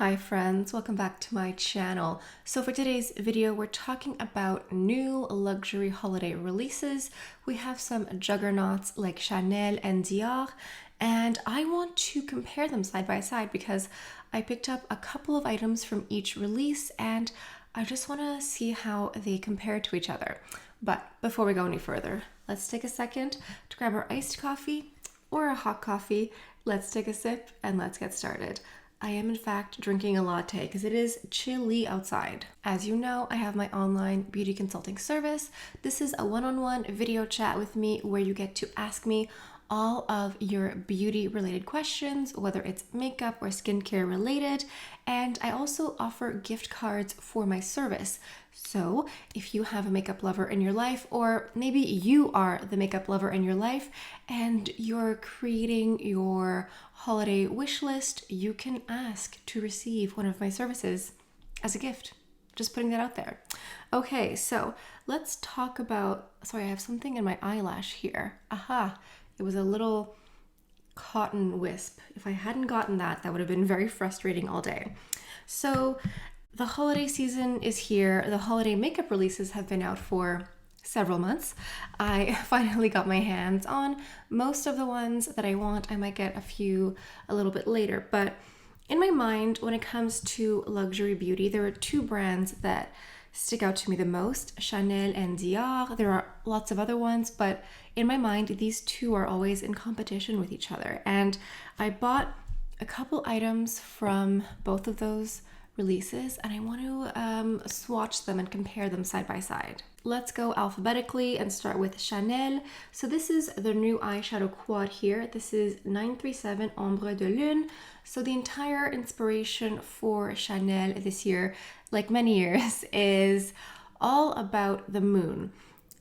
Hi friends, welcome back to my channel. So for today's video, we're talking about new luxury holiday releases. We have some juggernauts like Chanel and Dior, and I want to compare them side by side because I picked up a couple of items from each release and I just want to see how they compare to each other. But before we go any further, let's take a second to grab our iced coffee or a hot coffee. Let's take a sip and let's get started. I am in fact drinking a latte because it is chilly outside. As you know, I have my online beauty consulting service. This is a one-on-one video chat with me where you get to ask me all of your beauty related questions, whether it's makeup or skincare related. And I also offer gift cards for my service. So if you have a makeup lover in your life, or maybe you are the makeup lover in your life and you're creating your holiday wish list, you can ask to receive one of my services as a gift. Just putting that out there. Okay, so let's talk about, sorry, I have something in my eyelash here. Aha, it was a little cotton wisp. If I hadn't gotten that, that would have been very frustrating all day. So the holiday season is here. The holiday makeup releases have been out for several months. I finally got my hands on most of the ones that I want. I might get a few a little bit later, but in my mind, when it comes to luxury beauty, there are two brands that stick out to me the most, Chanel and Dior. There are lots of other ones, but in my mind, these two are always in competition with each other. And I bought a couple items from both of those releases and I want to swatch them and compare them side by side. Let's go alphabetically and start with Chanel. So this is the new eyeshadow quad here. This is 937 Ombre de Lune. So the entire inspiration for Chanel this year, like many years, is all about the moon.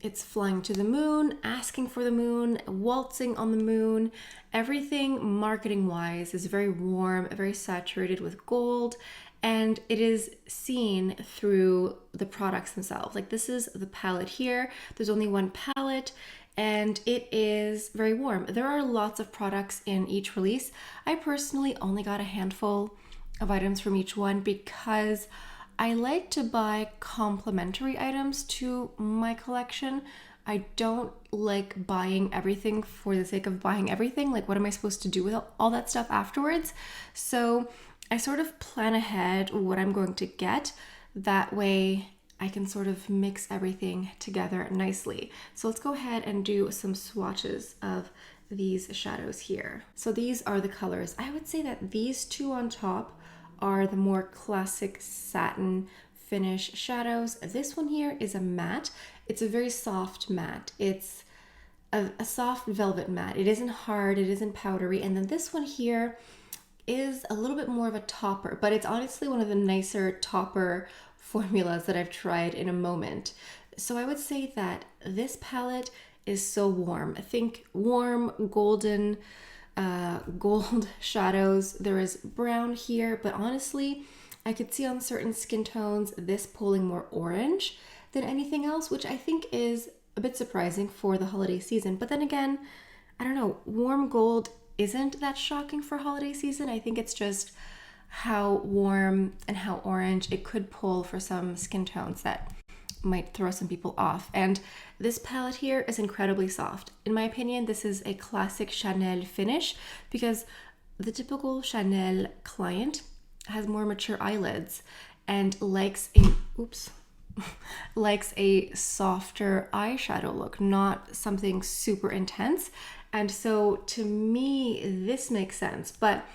It's flying to the moon, asking for the moon, waltzing on the moon. Everything marketing-wise is very warm, very saturated with gold, and it is seen through the products themselves. Like this is the palette here. There's only one palette and it is very warm. There are lots of products in each release. I personally only got a handful of items from each one because I like to buy complementary items to my collection. I don't like buying everything for the sake of buying everything. Like, what am I supposed to do with all that stuff afterwards? So I sort of plan ahead what I'm going to get. That way I can sort of mix everything together nicely. So let's go ahead and do some swatches of these shadows here. So these are the colors. I would say that these two on top are the more classic satin finish shadows. This one here is a matte. It's a very soft matte. It's a soft velvet matte. It isn't hard, it isn't powdery. And then this one here is a little bit more of a topper, but it's honestly one of the nicer topper formulas that I've tried in a moment. So I would say that this palette is so warm. I think warm, golden, gold shadows. There is brown here, but honestly, I could see on certain skin tones this pulling more orange than anything else, which I think is a bit surprising for the holiday season. But then again, I don't know, warm gold isn't that shocking for holiday season. I think it's just how warm and how orange it could pull for some skin tones that might throw some people off. And this palette here is incredibly soft. In my opinion, this is a classic Chanel finish because the typical Chanel client has more mature eyelids and likes a softer eyeshadow look, not something super intense. And so to me, this makes sense, but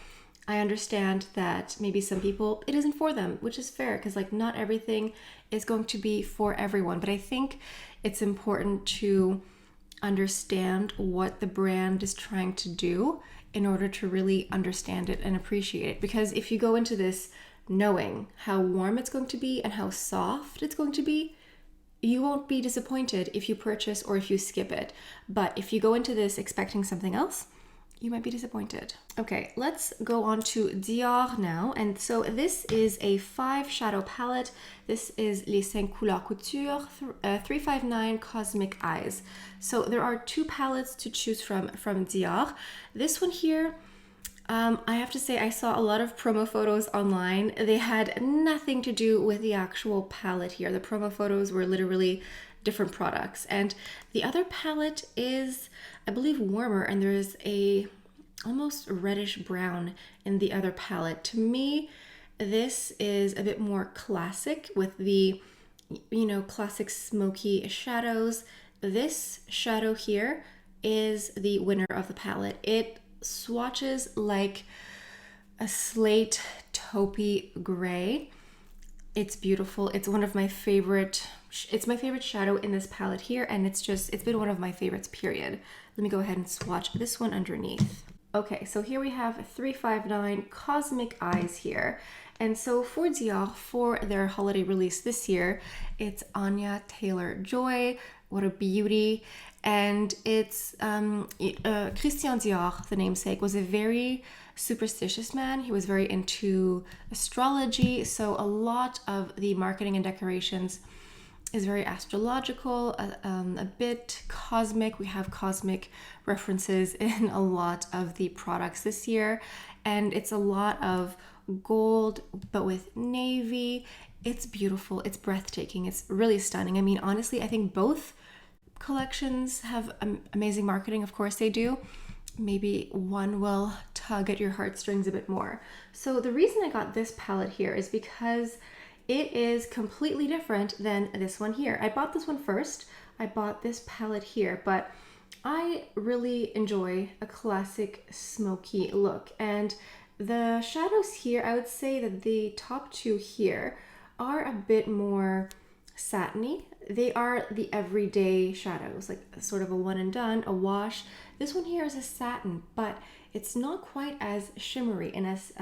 I understand that maybe some people, it isn't for them, which is fair because like not everything is going to be for everyone. But I think it's important to understand what the brand is trying to do in order to really understand it and appreciate it. Because if you go into this knowing how warm it's going to be and how soft it's going to be, you won't be disappointed if you purchase or if you skip it. But if you go into this expecting something else, you might be disappointed. Okay, let's go on to Dior now. And so this is a 5 shadow palette. This is Les 5 Couleurs Couture 359 Cosmic Eyes. So there are 2 palettes to choose from Dior. This one here, I have to say, I saw a lot of promo photos online. They had nothing to do with the actual palette here. The promo photos were literally different products. And the other palette is, I believe, warmer, and there's a almost reddish brown in the other palette. To me, this is a bit more classic with the, classic smoky shadows. This shadow here is the winner of the palette. It swatches like a slate taupey gray. It's beautiful. It's one of my favorite, it's my favorite shadow in this palette here, and it's been one of my favorites, period. Let me go ahead and swatch this one underneath. Okay, so here we have 359 Cosmic Eyes here. And so for Dior, for their holiday release this year, it's Anya Taylor-Joy. What a beauty. And it's Christian Dior, the namesake, was a very superstitious man. He was very into astrology. So a lot of the marketing and decorations is very astrological, a bit cosmic. We have cosmic references in a lot of the products this year. And it's a lot of gold, but with navy. It's beautiful. It's breathtaking. It's really stunning. I mean, honestly, I think both collections have amazing marketing. Of course they do. Maybe one will tug at your heartstrings a bit more. So the reason I got this palette here is because it is completely different than this one here. I bought this one first. I bought this palette here, but I really enjoy a classic smoky look. And the shadows here, I would say that the top two here are a bit more satiny. They are the everyday shadows, like sort of a one and done, a wash. This one here is a satin, but it's not quite as shimmery and as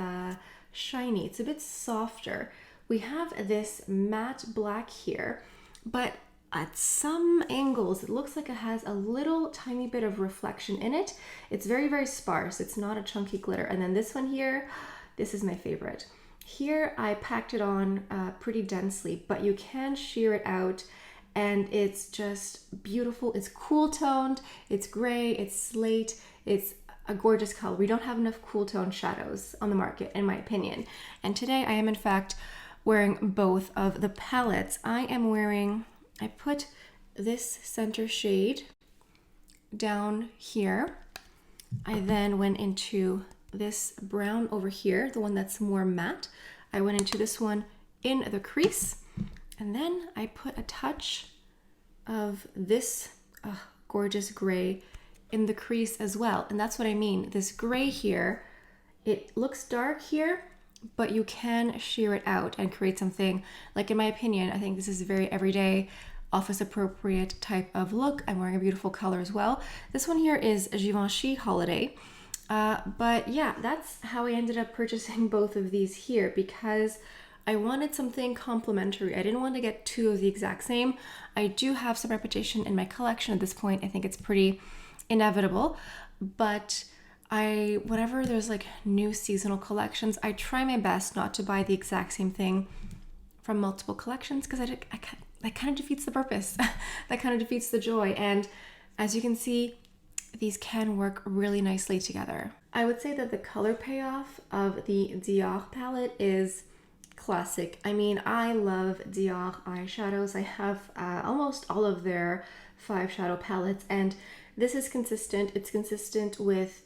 shiny. It's a bit softer. We have this matte black here, but at some angles, it looks like it has a little tiny bit of reflection in it. It's very, very sparse. It's not a chunky glitter. And then this one here, this is my favorite. Here, I packed it on pretty densely, but you can sheer it out, and it's just beautiful. It's cool toned, it's gray, it's slate, it's a gorgeous color. We don't have enough cool tone shadows on the market, in my opinion. And today I am in fact wearing both of the palettes. I put this center shade down here. I then went into this brown over here, the one that's more matte. I went into this one in the crease, and then I put a touch of this gorgeous gray in the crease as well. And that's what I mean. This gray here, it looks dark here, but you can sheer it out and create something, like, in my opinion, I think this is a very everyday, office appropriate type of look. I'm wearing a beautiful color as well. This one here is Givenchy Holiday. But yeah, that's how I ended up purchasing both of these here, because I wanted something complementary. I didn't want to get two of the exact same. I do have some repetition in my collection at this point. I think it's pretty inevitable, but whenever there's like new seasonal collections, I try my best not to buy the exact same thing from multiple collections, because that kind of defeats the purpose. That kind of defeats the joy. And as you can see, these can work really nicely together. I would say that the color payoff of the Dior palette is classic. I mean, I love Dior eyeshadows. I have almost all of their 5 shadow palettes, and this is consistent. It's consistent with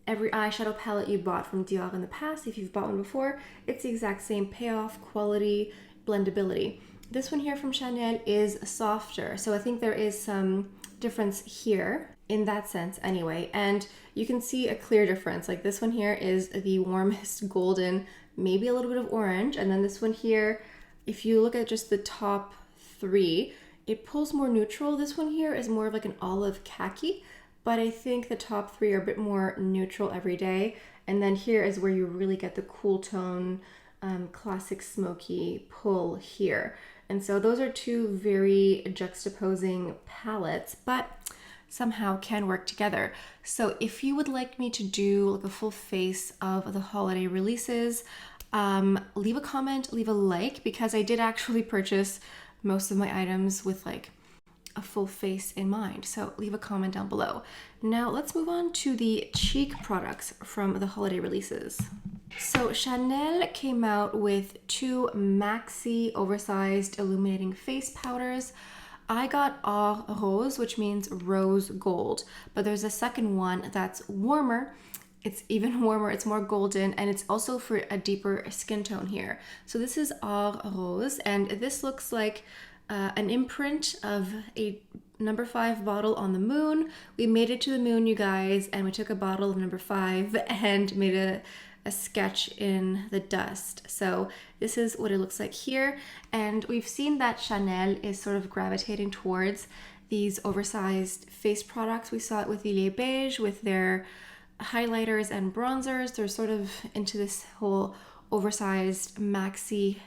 every eyeshadow palette you bought from Dior in the past. If you've bought one before, it's the exact same payoff, quality, blendability. This one here from Chanel is softer, so I think there is some difference here in that sense anyway, and you can see a clear difference. Like, this one here is the warmest golden, maybe a little bit of orange, and then this one here, if you look at just the top 3, it pulls more neutral. This one here is more of like an olive khaki, but I think the top 3 are a bit more neutral everyday, and then here is where you really get the cool tone, classic smoky pull here. And so those are 2 very juxtaposing palettes, but somehow can work together. So if you would like me to do like a full face of the holiday releases, leave a comment, leave a like, because I did actually purchase most of my items with like a full face in mind. So leave a comment down below. Now let's move on to the cheek products from the holiday releases. So Chanel came out with 2 maxi oversized illuminating face powders. I got Or Rose, which means rose gold, but there's a second one that's warmer. It's even warmer, it's more golden, and it's also for a deeper skin tone here. So this is Or Rose, and this looks like an imprint of a number 5 bottle on the moon. We made it to the moon, you guys, and we took a bottle of number 5 and made a sketch in the dust. So this is what it looks like here. And we've seen that Chanel is sort of gravitating towards these oversized face products. We saw it with Lillet Beige, with their highlighters and bronzers. They're sort of into this whole oversized maxi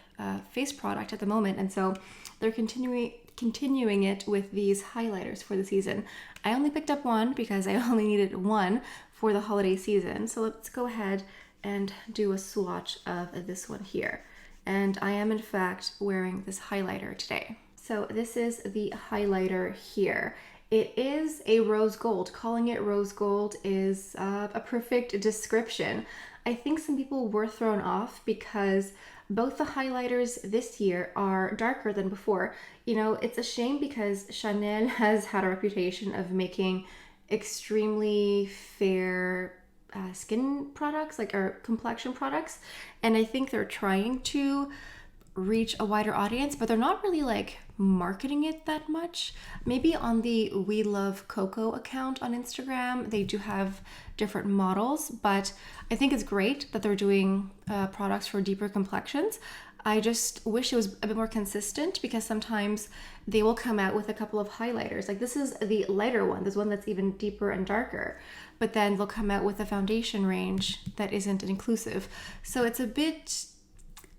face product at the moment. And so they're continuing it with these highlighters for the season. I only picked up one because I only needed one for the holiday season. So let's go ahead and do a swatch of this one here. And I am in fact wearing this highlighter today. So this is the highlighter here. It is a rose gold. Calling it rose gold is a perfect description. I think some people were thrown off because both the highlighters this year are darker than before. You know, it's a shame because Chanel has had a reputation of making extremely fair skin products, like our complexion products, and I think they're trying to reach a wider audience, but they're not really like marketing it that much. Maybe on the We Love Coco account on Instagram they do have different models, but I think it's great that they're doing products for deeper complexions. I just wish it was a bit more consistent because sometimes they will come out with a couple of highlighters. Like this is the lighter one, this one that's even deeper and darker, but then they'll come out with a foundation range that isn't inclusive. So it's a bit,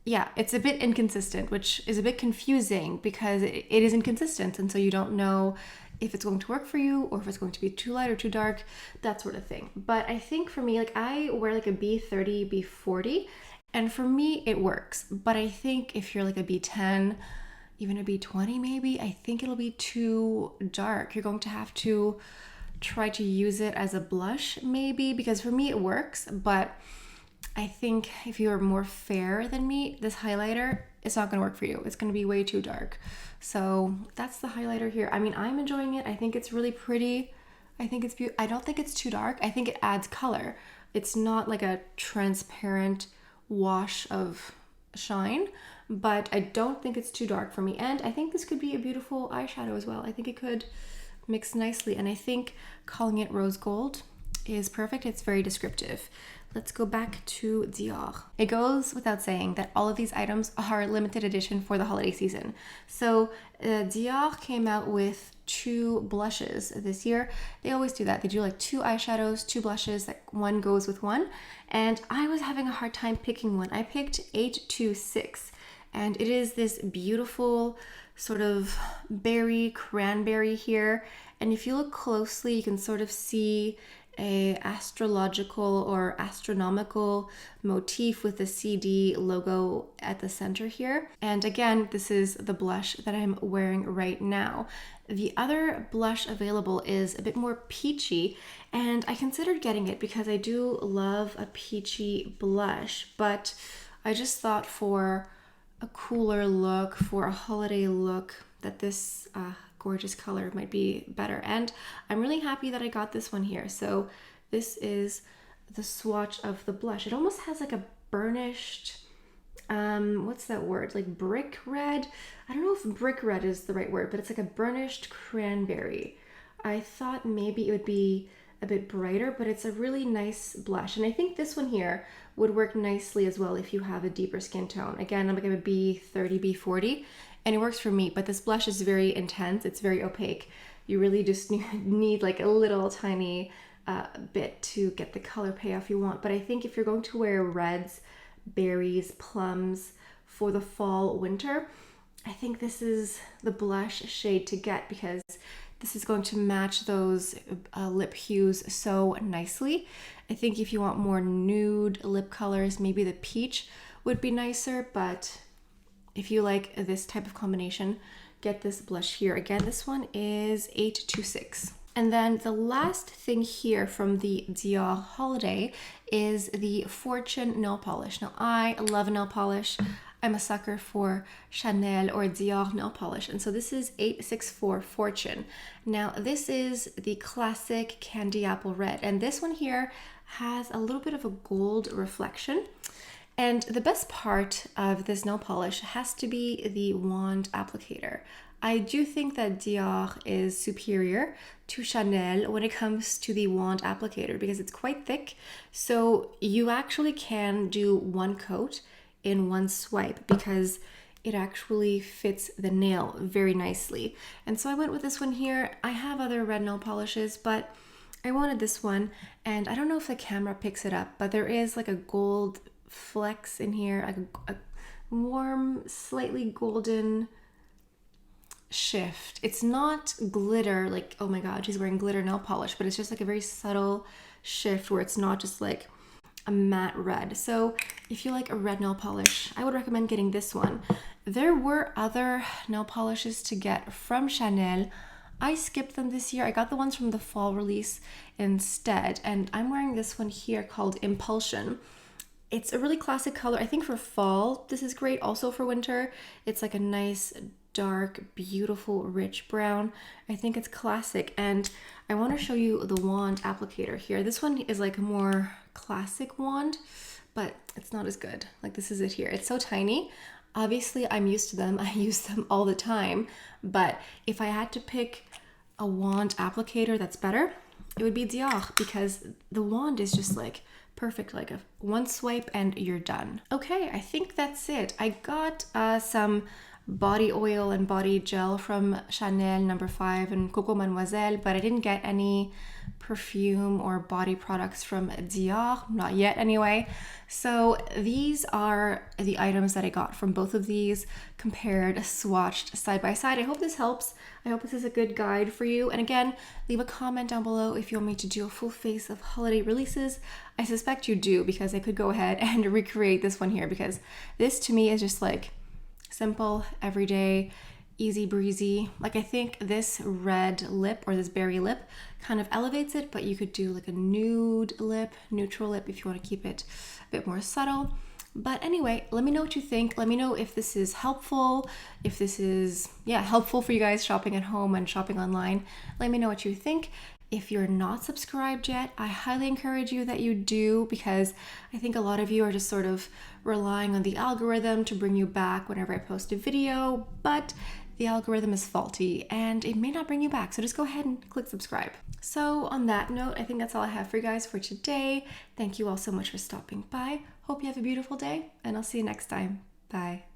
yeah, it's a bit inconsistent, which is a bit confusing because it is inconsistent. And so you don't know if it's going to work for you or if it's going to be too light or too dark, that sort of thing. But I think for me, like I wear like a B30, B40, and for me it works. But I think if you're like a B10, even a B20 maybe, I think it'll be too dark. You're going to have to try to use it as a blush maybe, because for me it works, but I think if you're more fair than me, this highlighter, it's not going to work for you. It's going to be way too dark. So that's the highlighter here. I mean, I'm enjoying it. I think it's really pretty. I think it's beautiful. I don't think it's too dark. I think it adds color. It's not like a transparent wash of shine, but I don't think it's too dark for me. And I think this could be a beautiful eyeshadow as well. I think it could mix nicely. And I think calling it rose gold is perfect. It's very descriptive. Let's go back to Dior. It goes without saying that all of these items are limited edition for the holiday season. So Dior came out with 2 blushes this year. They always do that. They do like 2 eyeshadows, 2 blushes, like one goes with one. And I was having a hard time picking one. I picked 826, and it is this beautiful sort of berry cranberry here. And if you look closely, you can sort of see a astrological or astronomical motif with the CD logo at the center here. And again, this is the blush that I'm wearing right now. The other blush available is a bit more peachy, and I considered getting it because I do love a peachy blush, but I just thought for a cooler look, for a holiday look, that this gorgeous color might be better. And I'm really happy that I got this one here. So this is the swatch of the blush. It almost has like a burnished, what's that word? Like brick red? I don't know if brick red is the right word, but it's like a burnished cranberry. I thought maybe it would be a bit brighter, but it's a really nice blush. And I think this one here would work nicely as well if you have a deeper skin tone. Again, I'm like a B30, B40, and it works for me, but this blush is very intense. It's very opaque. You really just need like a little tiny bit to get the color payoff you want. But I think if you're going to wear reds, berries, plums for the fall, winter, I think this is the blush shade to get because this is going to match those lip hues so nicely. I think if you want more nude lip colors, maybe the peach would be nicer, but if you like this type of combination, get this blush here. Again, this one is 826. And then the last thing here from the Dior holiday is the Fortune nail polish. Now, I love nail polish. I'm a sucker for Chanel or Dior nail polish. And so this is 864 Fortune. Now, this is the classic candy apple red. And this one here has a little bit of a gold reflection. And the best part of this nail polish has to be the wand applicator. I do think that Dior is superior to Chanel when it comes to the wand applicator because it's quite thick. So you actually can do one coat in one swipe because it actually fits the nail very nicely. And so I went with this one here. I have other red nail polishes, but I wanted this one. And I don't know if the camera picks it up, but there is like a gold flecks in here, like a warm, slightly golden shift. It's not glitter, like, oh my god, she's wearing glitter nail polish, but it's just like a very subtle shift where it's not just like a matte red. So if you like a red nail polish, I would recommend getting this one. There were other nail polishes to get from Chanel. I skipped them this year. I got the ones from the fall release instead, and I'm wearing this one here called Impulsion. It's a really classic color. I think for fall, this is great. Also for winter, it's like a nice, dark, beautiful, rich brown. I think it's classic. And I want to show you the wand applicator here. This one is like a more classic wand, but it's not as good. Like this is it here. It's so tiny. Obviously, I'm used to them. I use them all the time. But if I had to pick a wand applicator that's better, it would be Dior because the wand is just like perfect, like a one swipe and you're done. Okay, I think that's it. I got some body oil and body gel from Chanel No. 5 and Coco Mademoiselle, but I didn't get any perfume or body products from Dior, not yet anyway. So these are the items that I got from both of these, compared, swatched side by side. I hope this helps. I hope this is a good guide for you. And again, leave a comment down below if you want me to do a full face of holiday releases. I suspect you do because I could go ahead and recreate this one here because this to me is just like simple, everyday, easy breezy. Like I think this red lip or this berry lip kind of elevates it, but you could do like a nude lip, neutral lip if you want to keep it a bit more subtle. But anyway, let me know what you think. Let me know if this is helpful, if this is, helpful for you guys shopping at home and shopping online. Let me know what you think. If you're not subscribed yet, I highly encourage you that you do because I think a lot of you are just sort of relying on the algorithm to bring you back whenever I post a video, but the algorithm is faulty and it may not bring you back. So just go ahead and click subscribe. So on that note, I think that's all I have for you guys for today. Thank you all so much for stopping by. Hope you have a beautiful day and I'll see you next time. Bye.